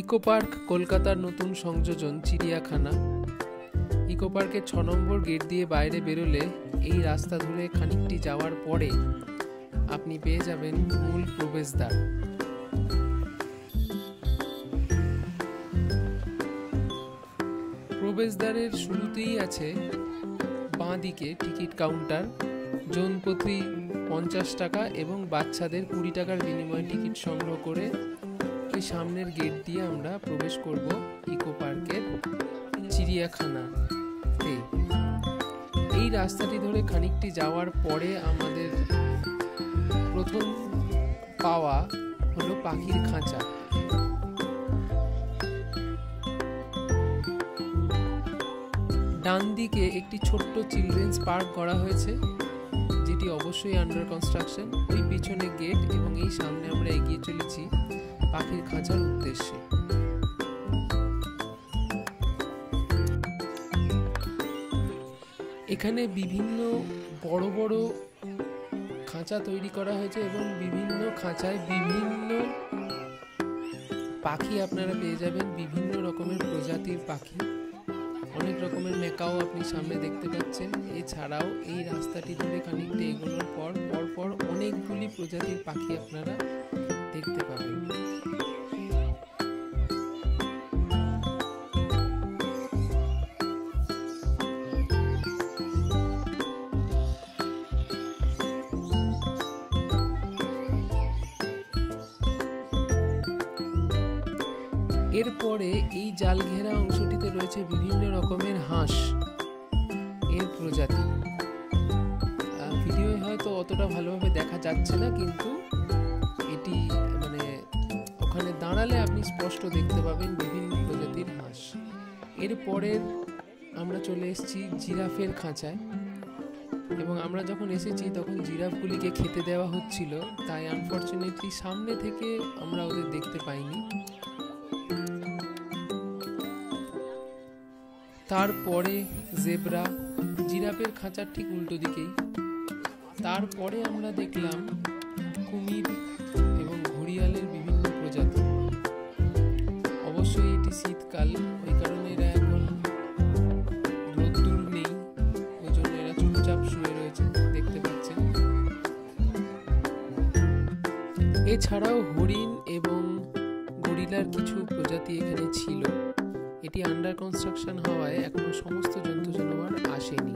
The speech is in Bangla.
ইকো পার্ক কলকাতার নতুন সংযোজন চিড়িয়াখানা। ইকো পার্কের ৬ নম্বর গেট দিয়ে বাইরে বেরোলে এই রাস্তা ধরে খানিকটি যাওয়ার পরে আপনি পেয়ে যাবেন মূল প্রবেশদ্বার। প্রবেশদ্বারের শুরুতেই আছে বাঁ দিকে টিকিট কাউন্টার, জন প্রতি ৫০ টাকা এবং বাচ্চাদের ২০ টাকার বিনিময়ে টিকিট সংগ্রহ করে ওই সামনের গেট দিয়ে আমরা প্রবেশ করব ইকো পার্কের চিড়িয়াখানাতে। এই রাস্তাটি ধরে খানিকটি যাওয়ার পরে আমাদের প্রথম পাওয়া হলো পাখির খাঁচা। ডান দিকে একটি ছোট্ট চিলড্রেন্স পার্ক করা হয়েছে, যেটি অবশ্যই আন্ডার কনস্ট্রাকশন। ওই পিছনে গেট এবং এই সামনে আমরা এগিয়ে চলেছি পাখির খাঁচার উদ্দেশ্যে। এখানে বিভিন্ন বড় বড় খাঁচা তৈরি করা হয়েছে এবং বিভিন্ন খাঁচায় বিভিন্ন পাখি আপনারা পেয়ে যাবেন, বিভিন্ন রকমের প্রজাতির পাখি। অনেক রকমের মেকাও আপনি সামনে দেখতে পাচ্ছেন। এছাড়াও এই রাস্তাটি ধরে খানিকটা এগোনোর পর পরপর অনেকগুলি প্রজাতির পাখি আপনারা দেখতে পাবেন। এরপরে এই জাল ঘেরা অংশটিতে রয়েছে বিভিন্ন রকমের হাঁস এর প্রজাতি। ভিডিওয় হয়তো অতটা ভালোভাবে দেখা যাচ্ছে না, কিন্তু এটি ওখানে দাঁড়ালে আপনি স্পষ্ট দেখতে পাবেন বিভিন্ন প্রজাতির হাঁস। এরপরে আমরা চলে এসেছি জিরাফের খাঁচায়, এবং আমরা যখন এসেছি তখন জিরাফগুলিকে খেতে দেওয়া হচ্ছিল, তাই আনফরচুনেটলি সামনে থেকে আমরা ওদের দেখতে পাইনি। তারপরে জেব্রা, জিরাফের খাঁচার ঠিক উল্টো দিকেই। তারপরে আমরা দেখলাম কুমির এবং ঘড়িয়ালের বিভিন্ন প্রজাতি। অবশ্যই এটি শীতকাল, ওই কারণে এরা এখন রোদ্দুর নেই, ওই জন্য এরা চুপচাপ শুয়ে রয়েছে, দেখতে পাচ্ছেন। এছাড়াও হরিণ এবং গরিলার কিছু প্রজাতি এখানে ছিল। এটি আন্ডার কনস্ট্রাকশন হওয়ায় এখনো সমস্ত জন্তু জানোয়ার আসেনি।